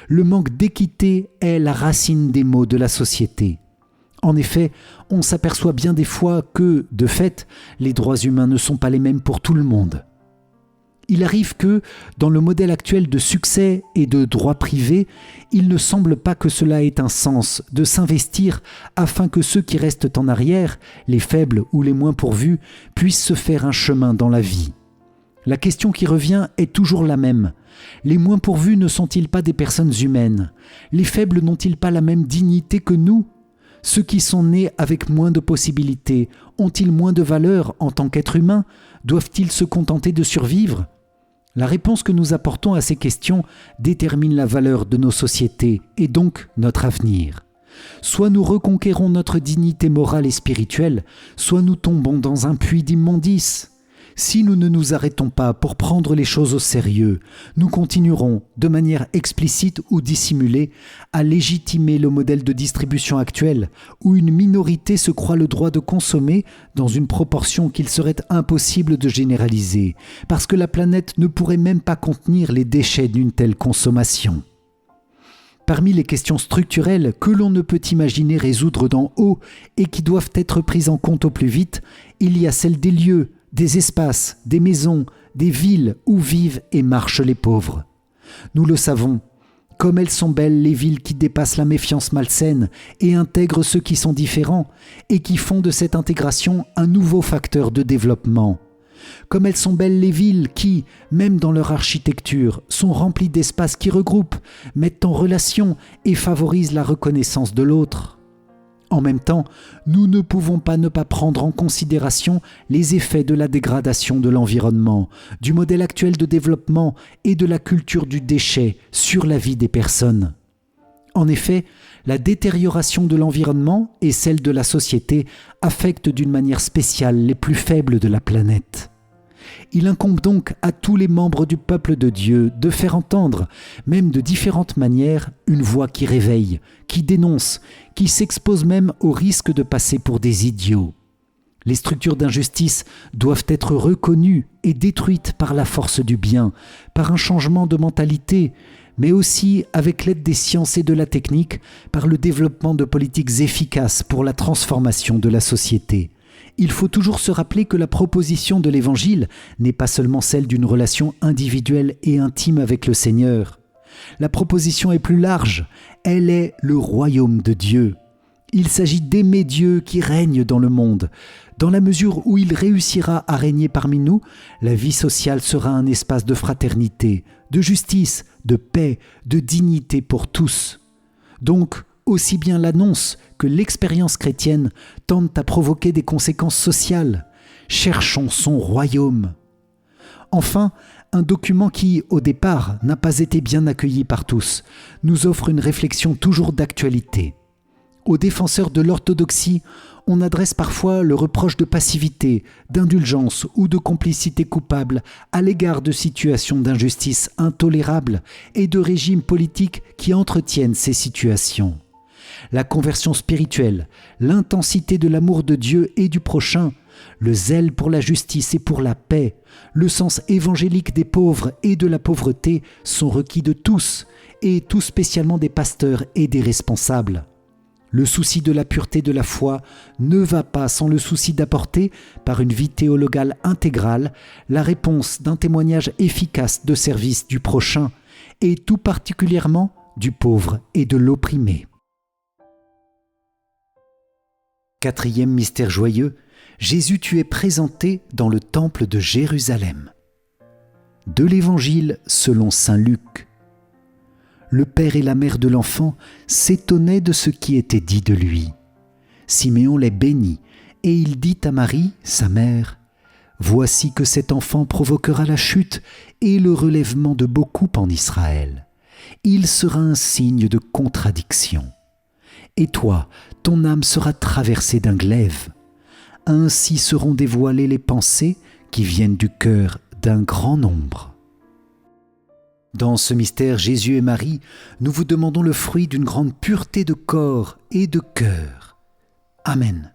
Le manque d'équité est la racine des maux de la société. En effet, on s'aperçoit bien des fois que, de fait, les droits humains ne sont pas les mêmes pour tout le monde. Il arrive que, dans le modèle actuel de succès et de droit privé, il ne semble pas que cela ait un sens de s'investir afin que ceux qui restent en arrière, les faibles ou les moins pourvus, puissent se faire un chemin dans la vie. La question qui revient est toujours la même. Les moins pourvus ne sont-ils pas des personnes humaines ? Les faibles n'ont-ils pas la même dignité que nous ? Ceux qui sont nés avec moins de possibilités ont-ils moins de valeur en tant qu'êtres humains ? Doivent-ils se contenter de survivre ? La réponse que nous apportons à ces questions détermine la valeur de nos sociétés et donc notre avenir. Soit nous reconquérons notre dignité morale et spirituelle, soit nous tombons dans un puits d'immondice. Si nous ne nous arrêtons pas pour prendre les choses au sérieux, nous continuerons, de manière explicite ou dissimulée, à légitimer le modèle de distribution actuel, où une minorité se croit le droit de consommer dans une proportion qu'il serait impossible de généraliser, parce que la planète ne pourrait même pas contenir les déchets d'une telle consommation. Parmi les questions structurelles que l'on ne peut imaginer résoudre d'en haut et qui doivent être prises en compte au plus vite, il y a celle des lieux, des espaces, des maisons, des villes où vivent et marchent les pauvres. Nous le savons, comme elles sont belles les villes qui dépassent la méfiance malsaine et intègrent ceux qui sont différents et qui font de cette intégration un nouveau facteur de développement. Comme elles sont belles les villes qui, même dans leur architecture, sont remplies d'espaces qui regroupent, mettent en relation et favorisent la reconnaissance de l'autre. En même temps, nous ne pouvons pas ne pas prendre en considération les effets de la dégradation de l'environnement, du modèle actuel de développement et de la culture du déchet sur la vie des personnes. En effet, la détérioration de l'environnement et celle de la société affectent d'une manière spéciale les plus faibles de la planète. Il incombe donc à tous les membres du peuple de Dieu de faire entendre, même de différentes manières, une voix qui réveille, qui dénonce, qui s'expose même au risque de passer pour des idiots. Les structures d'injustice doivent être reconnues et détruites par la force du bien, par un changement de mentalité, mais aussi avec l'aide des sciences et de la technique, par le développement de politiques efficaces pour la transformation de la société. Il faut toujours se rappeler que la proposition de l'Évangile n'est pas seulement celle d'une relation individuelle et intime avec le Seigneur. La proposition est plus large, elle est le royaume de Dieu. Il s'agit d'aimer Dieu qui règne dans le monde. Dans la mesure où il réussira à régner parmi nous, la vie sociale sera un espace de fraternité, de justice, de paix, de dignité pour tous. Donc, aussi bien l'annonce que l'expérience chrétienne tendent à provoquer des conséquences sociales. Cherchons son royaume. Enfin, un document qui, au départ, n'a pas été bien accueilli par tous, nous offre une réflexion toujours d'actualité. Aux défenseurs de l'orthodoxie, on adresse parfois le reproche de passivité, d'indulgence ou de complicité coupable à l'égard de situations d'injustice intolérables et de régimes politiques qui entretiennent ces situations. La conversion spirituelle, l'intensité de l'amour de Dieu et du prochain, le zèle pour la justice et pour la paix, le sens évangélique des pauvres et de la pauvreté sont requis de tous, et tout spécialement des pasteurs et des responsables. Le souci de la pureté de la foi ne va pas sans le souci d'apporter, par une vie théologale intégrale, la réponse d'un témoignage efficace de service du prochain, et tout particulièrement du pauvre et de l'opprimé. Quatrième mystère joyeux, Jésus tu es présenté dans le temple de Jérusalem. De l'Évangile selon saint Luc. Le père et la mère de l'enfant s'étonnaient de ce qui était dit de lui. Siméon les bénit, et il dit à Marie, sa mère, « Voici que cet enfant provoquera la chute et le relèvement de beaucoup en Israël. Il sera un signe de contradiction. Et toi, ton âme sera traversée d'un glaive. Ainsi seront dévoilées les pensées qui viennent du cœur d'un grand nombre. » Dans ce mystère Jésus et Marie, nous vous demandons le fruit d'une grande pureté de corps et de cœur. Amen.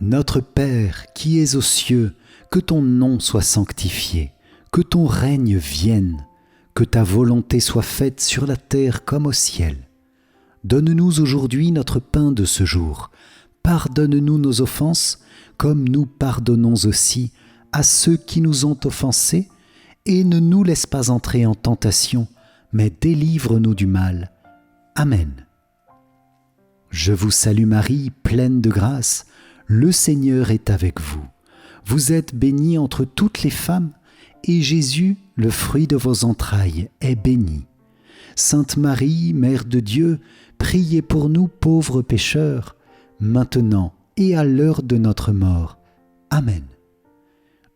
Notre Père qui es aux cieux, que ton nom soit sanctifié, que ton règne vienne, que ta volonté soit faite sur la terre comme au ciel. Donne-nous aujourd'hui notre pain de ce jour. Pardonne-nous nos offenses, comme nous pardonnons aussi à ceux qui nous ont offensés, et ne nous laisse pas entrer en tentation, mais délivre-nous du mal. Amen. Je vous salue Marie, pleine de grâce, le Seigneur est avec vous. Vous êtes bénie entre toutes les femmes, et Jésus, le fruit de vos entrailles, est béni. Sainte Marie, Mère de Dieu, priez pour nous pauvres pécheurs, maintenant et à l'heure de notre mort. Amen.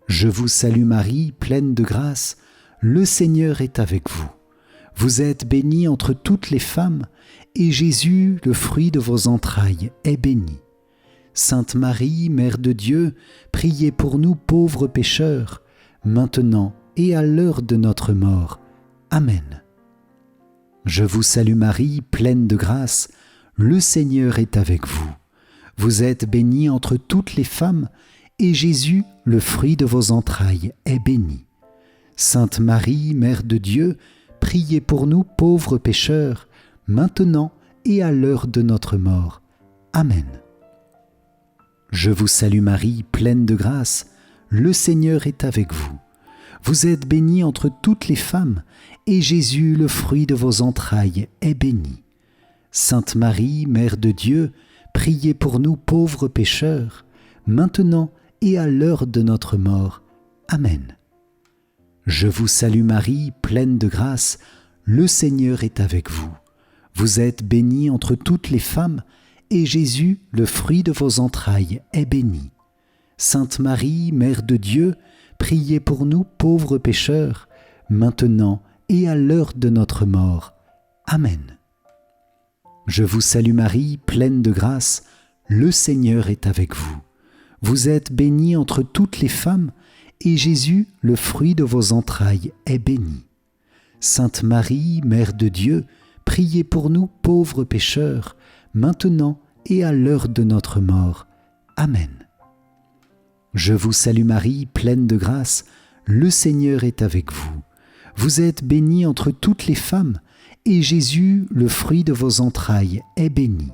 Je vous salue Marie, pleine de grâce, le Seigneur est avec vous. Vous êtes bénie entre toutes les femmes, et Jésus, le fruit de vos entrailles, est béni. Sainte Marie, Mère de Dieu, priez pour nous pauvres pécheurs, maintenant et à l'heure de notre mort. Amen. Je vous salue Marie, pleine de grâce, le Seigneur est avec vous. Vous êtes bénie entre toutes les femmes, et Jésus, le fruit de vos entrailles, est béni. Sainte Marie, Mère de Dieu, priez pour nous pauvres pécheurs, maintenant et à l'heure de notre mort. Amen. Je vous salue Marie, pleine de grâce, le Seigneur est avec vous. Vous êtes bénie entre toutes les femmes, et Jésus, le fruit de vos entrailles, est béni. Sainte Marie, Mère de Dieu, priez pour nous pauvres pécheurs, maintenant et à l'heure de notre mort. Amen. Je vous salue Marie, pleine de grâce, le Seigneur est avec vous. Vous êtes bénie entre toutes les femmes, et Jésus, le fruit de vos entrailles, est béni. Sainte Marie, Mère de Dieu, priez pour nous pauvres pécheurs, maintenant et à l'heure de notre mort. Amen. Je vous salue Marie, pleine de grâce, le Seigneur est avec vous. Vous êtes bénie entre toutes les femmes, et Jésus, le fruit de vos entrailles, est béni. Sainte Marie, Mère de Dieu, priez pour nous pauvres pécheurs, maintenant et à l'heure de notre mort. Amen. Je vous salue Marie, pleine de grâce, le Seigneur est avec vous. Vous êtes bénie entre toutes les femmes, et Jésus, le fruit de vos entrailles, est béni.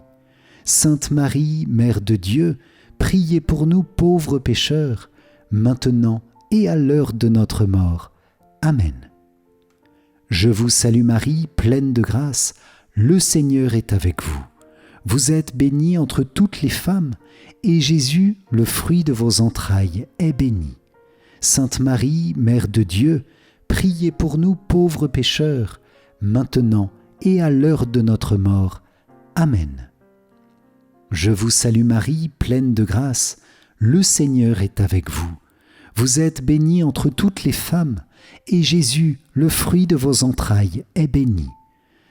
Sainte Marie, Mère de Dieu, priez pour nous pauvres pécheurs, maintenant et à l'heure de notre mort. Amen. Je vous salue Marie, pleine de grâce, le Seigneur est avec vous. Vous êtes bénie entre toutes les femmes, et Jésus, le fruit de vos entrailles, est béni. Sainte Marie, Mère de Dieu, priez pour nous pauvres pécheurs, maintenant et à l'heure de notre mort. Amen. Je vous salue Marie, pleine de grâce, le Seigneur est avec vous. Vous êtes bénie entre toutes les femmes, et Jésus, le fruit de vos entrailles, est béni.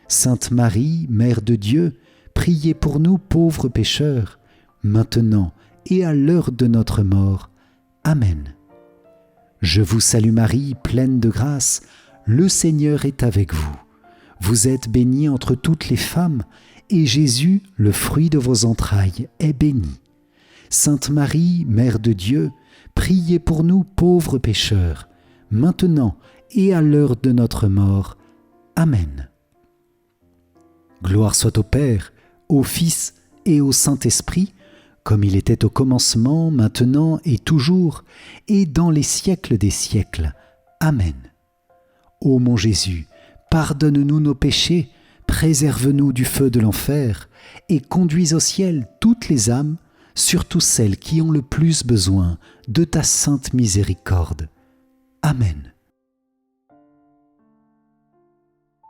Sainte Marie, Mère de Dieu, priez pour nous pauvres pécheurs, maintenant et à l'heure de notre mort. Amen. Je vous salue Marie, pleine de grâce, le Seigneur est avec vous. Vous êtes bénie entre toutes les femmes, et Jésus, le fruit de vos entrailles, est béni. Sainte Marie, Mère de Dieu, priez pour nous pauvres pécheurs, maintenant et à l'heure de notre mort. Amen. Gloire soit au Père, au Fils et au Saint-Esprit, comme il était au commencement, maintenant et toujours, et dans les siècles des siècles. Amen. Ô mon Jésus, pardonne-nous nos péchés, préserve-nous du feu de l'enfer, et conduis au ciel toutes les âmes, surtout celles qui ont le plus besoin de ta sainte miséricorde. Amen.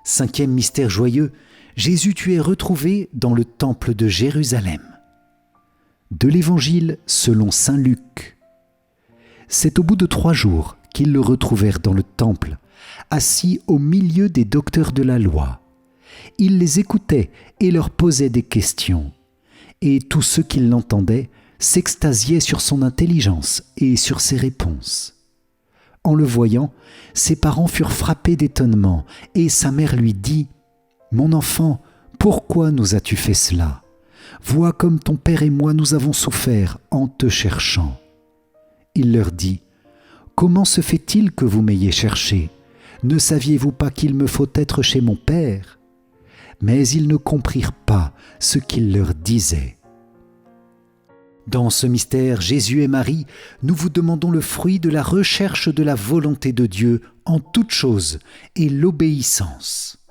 Cinquième mystère joyeux, Jésus, tu es retrouvé dans le temple de Jérusalem. De l'Évangile selon saint Luc. C'est au bout de 3 jours qu'ils le retrouvèrent dans le temple, assis au milieu des docteurs de la loi. Il les écoutait et leur posait des questions. Et tous ceux qui l'entendaient s'extasiaient sur son intelligence et sur ses réponses. En le voyant, ses parents furent frappés d'étonnement, et sa mère lui dit : « Mon enfant, pourquoi nous as-tu fait cela ? Vois comme ton père et moi nous avons souffert en te cherchant. » Il leur dit : « Comment se fait-il que vous m'ayez cherché ? Ne saviez-vous pas qu'il me faut être chez mon père ? » Mais ils ne comprirent pas ce qu'il leur disait. Dans ce mystère, Jésus et Marie, nous vous demandons le fruit de la recherche de la volonté de Dieu en toutes choses et l'obéissance.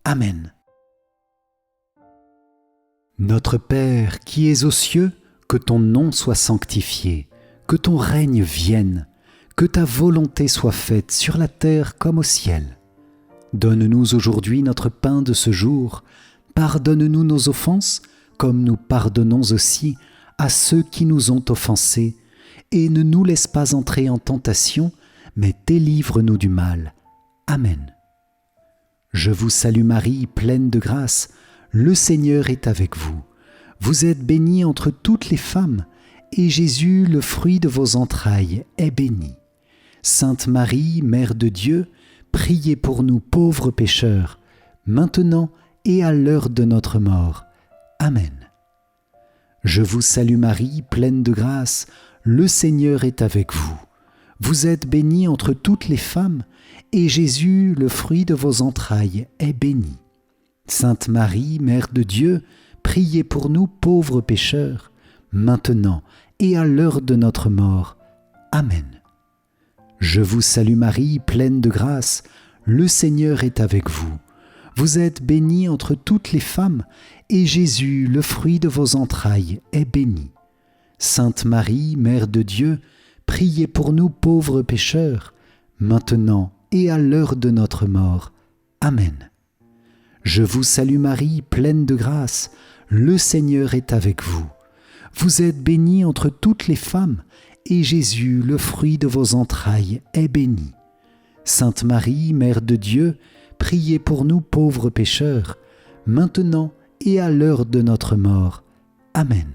Amen. Notre Père qui es aux cieux, que ton nom soit sanctifié, que ton règne vienne, que ta volonté soit faite sur la terre comme au ciel. Donne-nous aujourd'hui notre pain de ce jour. Pardonne-nous nos offenses, comme nous pardonnons aussi à ceux qui nous ont offensés. Et ne nous laisse pas entrer en tentation, mais délivre-nous du mal. Amen. Je vous salue Marie, pleine de grâce, le Seigneur est avec vous. Vous êtes bénie entre toutes les femmes, et Jésus, le fruit de vos entrailles, est béni. Sainte Marie, Mère de Dieu, priez pour nous pauvres pécheurs, maintenant et à l'heure de notre mort. Amen. Je vous salue Marie, pleine de grâce, le Seigneur est avec vous. Vous êtes bénie entre toutes les femmes, et Jésus, le fruit de vos entrailles, est béni. Sainte Marie, Mère de Dieu, priez pour nous pauvres pécheurs, maintenant et à l'heure de notre mort. Amen. Je vous salue Marie, pleine de grâce, le Seigneur est avec vous. Vous êtes bénie entre toutes les femmes, et Jésus, le fruit de vos entrailles, est béni. Sainte Marie, Mère de Dieu, priez pour nous pauvres pécheurs, maintenant et à l'heure de notre mort. Amen. Je vous salue Marie, pleine de grâce, le Seigneur est avec vous. Vous êtes bénie entre toutes les femmes, et Jésus, le fruit de vos entrailles, est béni. Sainte Marie, Mère de Dieu, priez pour nous pauvres pécheurs, maintenant et à l'heure de notre mort. Amen.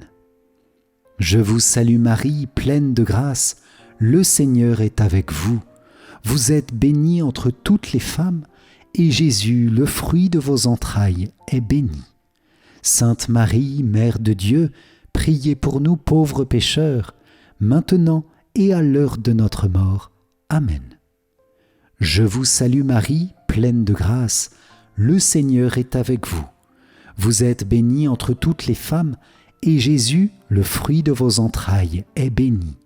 Je vous salue Marie, pleine de grâce, le Seigneur est avec vous. Vous êtes bénie entre toutes les femmes, et Jésus, le fruit de vos entrailles, est béni. Sainte Marie, Mère de Dieu, priez pour nous pauvres pécheurs, maintenant et à l'heure de notre mort. Amen. Je vous salue Marie, pleine de grâce, le Seigneur est avec vous. Vous êtes bénie entre toutes les femmes, et Jésus, le fruit de vos entrailles, est béni.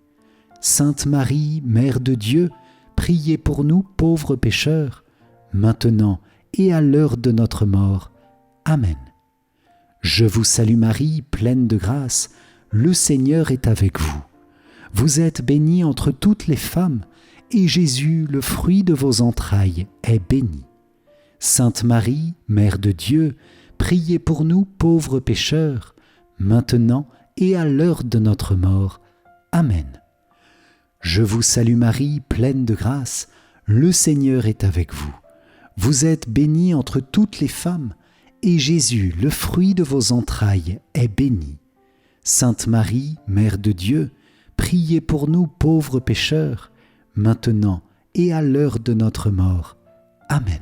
Sainte Marie, Mère de Dieu, priez pour nous pauvres pécheurs, maintenant et à l'heure de notre mort. Amen. Je vous salue Marie, pleine de grâce, le Seigneur est avec vous. Vous êtes bénie entre toutes les femmes, et Jésus, le fruit de vos entrailles, est béni. Sainte Marie, Mère de Dieu, priez pour nous pauvres pécheurs, maintenant et à l'heure de notre mort. Amen. Je vous salue Marie, pleine de grâce, le Seigneur est avec vous. Vous êtes bénie entre toutes les femmes, et Jésus, le fruit de vos entrailles, est béni. Sainte Marie, Mère de Dieu, priez pour nous pauvres pécheurs, maintenant et à l'heure de notre mort. Amen.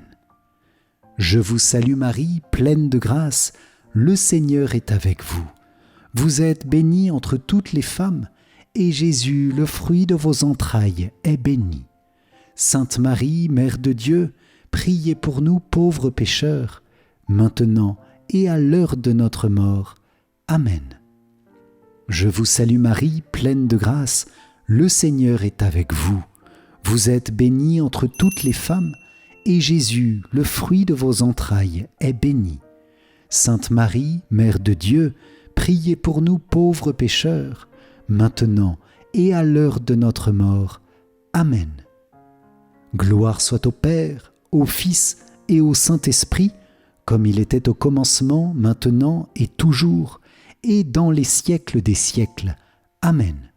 Je vous salue Marie, pleine de grâce, le Seigneur est avec vous. Vous êtes bénie entre toutes les femmes, et Jésus, le fruit de vos entrailles, est béni. Sainte Marie, Mère de Dieu, priez pour nous pauvres pécheurs, maintenant et à l'heure de notre mort. Amen. Je vous salue Marie, pleine de grâce, le Seigneur est avec vous. Vous êtes bénie entre toutes les femmes, et Jésus, le fruit de vos entrailles, est béni. Sainte Marie, Mère de Dieu, priez pour nous pauvres pécheurs, maintenant et à l'heure de notre mort. Amen. Gloire soit au Père, au Fils et au Saint-Esprit, comme il était au commencement, maintenant et toujours, et dans les siècles des siècles. Amen.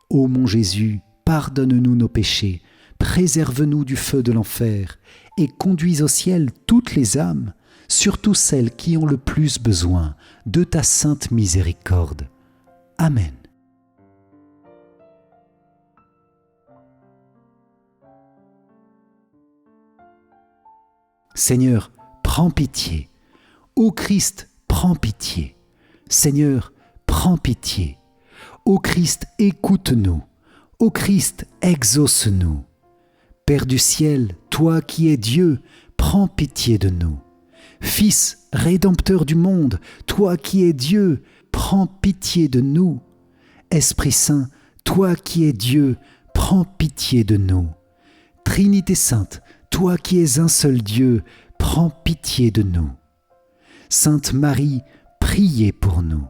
Ô mon Jésus, pardonne-nous nos péchés, préserve-nous du feu de l'enfer, et conduis au ciel toutes les âmes, surtout celles qui ont le plus besoin de ta sainte miséricorde. Amen. Seigneur, prends pitié. Ô Christ, prends pitié. Seigneur, prends pitié. Ô Christ, écoute-nous. Ô Christ, exauce-nous. Père du ciel, toi qui es Dieu, prends pitié de nous. Fils, Rédempteur du monde, toi qui es Dieu, prends pitié de nous. Esprit Saint, toi qui es Dieu, prends pitié de nous. Trinité Sainte, toi qui es un seul Dieu, prends pitié de nous. Sainte Marie, priez pour nous.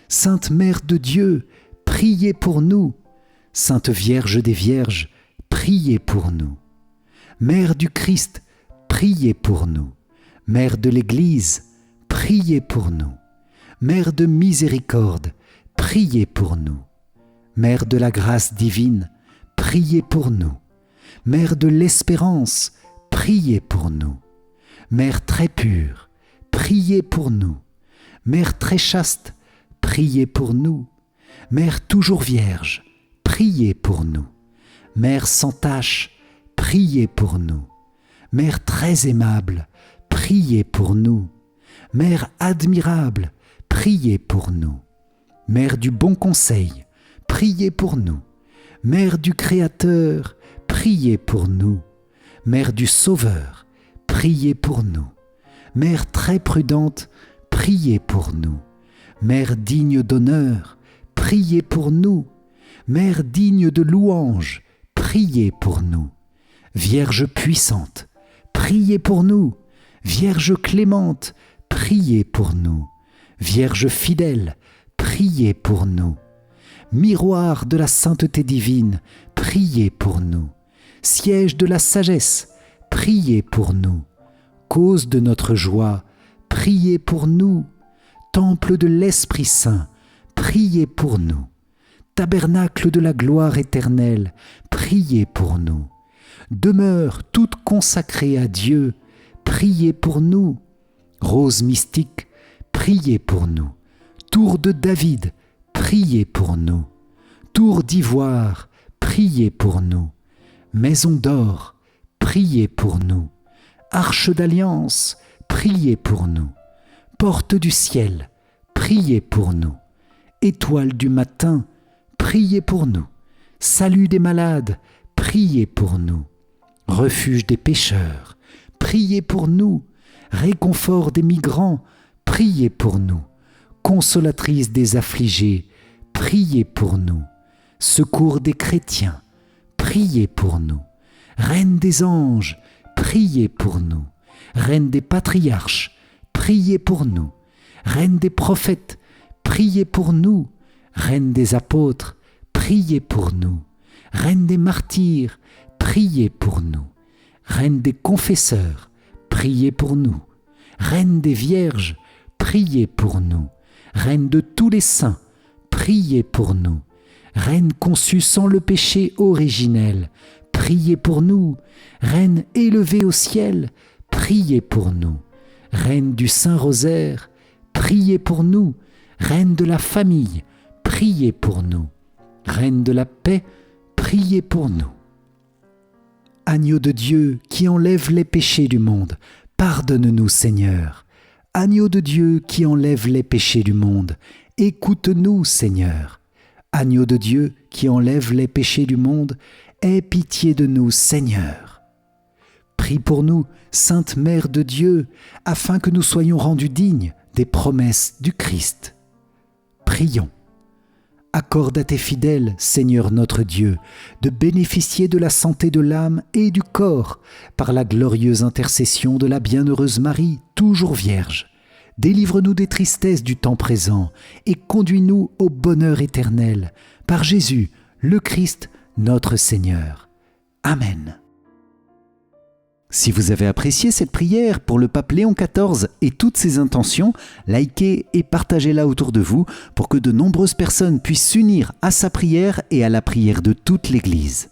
Sainte Mère de Dieu, priez pour nous. Sainte Vierge des Vierges, priez pour nous. Mère du Christ, priez pour nous. Mère de l'Église, priez pour nous. Mère de miséricorde, priez pour nous. Mère de la grâce divine, priez pour nous. Mère de l'espérance, priez pour nous. Mère très pure, priez pour nous. Mère très chaste, priez pour nous. Mère toujours vierge, priez pour nous. Mère sans tache, priez pour nous. Mère très aimable, priez pour nous. Mère admirable, priez pour nous. Mère du bon conseil, priez pour nous. Mère du Créateur, priez pour nous. Mère du Sauveur, priez pour nous. Mère très prudente, priez pour nous. Mère digne d'honneur, priez pour nous. Mère digne de louange, priez pour nous. Vierge puissante, priez pour nous. Vierge clémente, priez pour nous. Vierge fidèle, priez pour nous. Miroir de la sainteté divine, priez pour nous. Siège de la sagesse, priez pour nous. Cause de notre joie, priez pour nous. Temple de l'Esprit Saint, priez pour nous. Tabernacle de la gloire éternelle, priez pour nous. Demeure toute consacrée à Dieu, priez pour nous. Rose mystique, priez pour nous. Tour de David, priez pour nous. Tour d'ivoire, priez pour nous. Maison d'or, priez pour nous. Arche d'alliance, priez pour nous. Porte du ciel, priez pour nous. Étoile du matin, priez pour nous. Salut des malades, priez pour nous. Refuge des pécheurs, priez pour nous. Réconfort des migrants, priez pour nous. Consolatrice des affligés, priez pour nous. Secours des chrétiens, priez pour nous. Reine des anges, priez pour nous. Reine des patriarches, priez pour nous. Reine des prophètes, priez pour nous. Reine des apôtres, priez pour nous. Reine des martyrs, priez pour nous. Reine des confesseurs, priez pour nous. Reine des vierges, priez pour nous. Reine de tous les saints, priez pour nous. Reine conçue sans le péché originel, priez pour nous. Reine élevée au ciel, priez pour nous. Reine du Saint-Rosaire, priez pour nous. Reine de la famille, priez pour nous. Reine de la paix, priez pour nous. Agneau de Dieu qui enlève les péchés du monde, pardonne-nous Seigneur. Agneau de Dieu qui enlève les péchés du monde, écoute-nous Seigneur. Agneau de Dieu qui enlève les péchés du monde, aie pitié de nous Seigneur. Prie pour nous, Sainte Mère de Dieu, afin que nous soyons rendus dignes des promesses du Christ. Prions. Accorde à tes fidèles, Seigneur notre Dieu, de bénéficier de la santé de l'âme et du corps par la glorieuse intercession de la bienheureuse Marie, toujours Vierge. Délivre-nous des tristesses du temps présent et conduis-nous au bonheur éternel, par Jésus, le Christ, notre Seigneur. Amen. Si vous avez apprécié cette prière pour le pape Léon XIV et toutes ses intentions, likez et partagez-la autour de vous pour que de nombreuses personnes puissent s'unir à sa prière et à la prière de toute l'Église.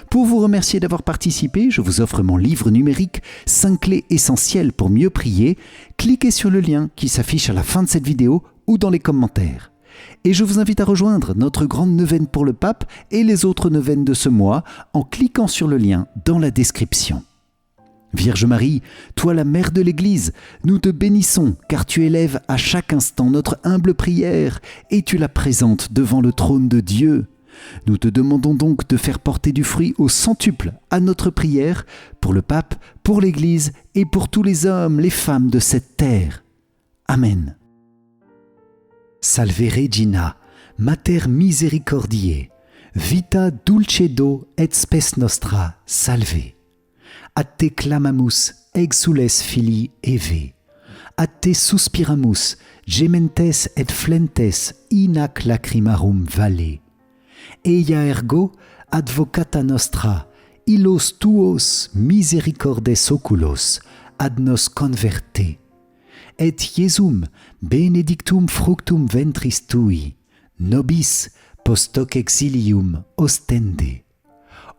Pour vous remercier d'avoir participé, je vous offre mon livre numérique 5 clés essentielles pour mieux prier. Cliquez sur le lien qui s'affiche à la fin de cette vidéo ou dans les commentaires. Et je vous invite à rejoindre notre grande neuvaine pour le pape et les autres neuvaines de ce mois en cliquant sur le lien dans la description. Vierge Marie, toi la mère de l'Église, nous te bénissons car tu élèves à chaque instant notre humble prière et tu la présentes devant le trône de Dieu. Nous te demandons donc de faire porter du fruit au centuple à notre prière pour le pape, pour l'Église et pour tous les hommes, les femmes de cette terre. Amen. Salve Regina, Mater Misericordiae, vita dulcedo et spes nostra, salve. A te clamamus, exules filii Eve. A te suspiramus, gementes et flentes in ac lacrimarum valle. Eia ergo advocata nostra, illos tuos misericordes oculos ad nos converte. Et Iesum benedictum fructum ventris tui, nobis post hoc exilium ostende.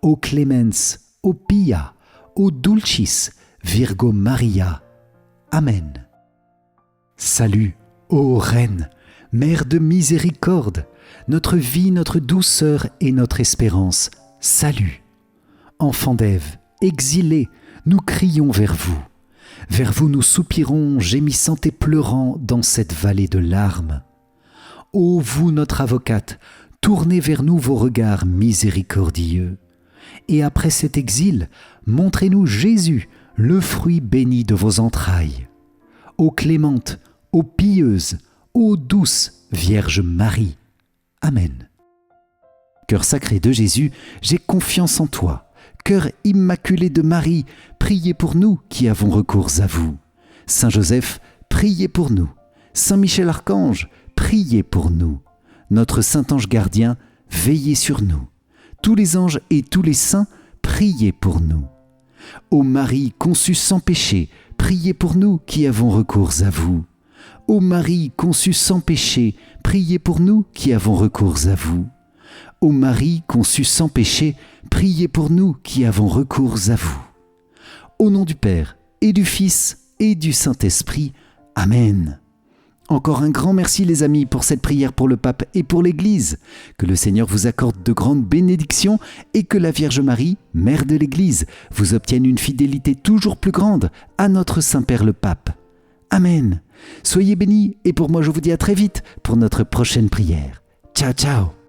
O clemens, o pia, o dulcis Virgo Maria. Amen. Salut, ô Reine, Mère de miséricorde, notre vie, notre douceur et notre espérance. Salut. Enfants d'Ève, exilés, nous crions vers vous. Vers vous nous soupirons, gémissant et pleurant dans cette vallée de larmes. Ô vous, notre avocate, tournez vers nous vos regards miséricordieux. Et après cet exil, montrez-nous Jésus, le fruit béni de vos entrailles. Ô clémente, ô pieuse, ô douce Vierge Marie. Amen. Cœur sacré de Jésus, j'ai confiance en toi. Cœur immaculé de Marie, priez pour nous qui avons recours à vous. Saint Joseph, priez pour nous. Saint Michel Archange, priez pour nous. Notre Saint Ange gardien, veillez sur nous. Tous les anges et tous les saints, priez pour nous. Ô Marie conçue sans péché, priez pour nous qui avons recours à vous. Ô Marie conçue sans péché, priez pour nous qui avons recours à vous. Ô Marie conçue sans péché, priez pour nous qui avons recours à vous. Au nom du Père, et du Fils, et du Saint-Esprit. Amen. Encore un grand merci les amis pour cette prière pour le pape et pour l'Église. Que le Seigneur vous accorde de grandes bénédictions et que la Vierge Marie, Mère de l'Église, vous obtienne une fidélité toujours plus grande à notre Saint-Père le Pape. Amen. Soyez bénis et pour moi je vous dis à très vite pour notre prochaine prière. Ciao ciao.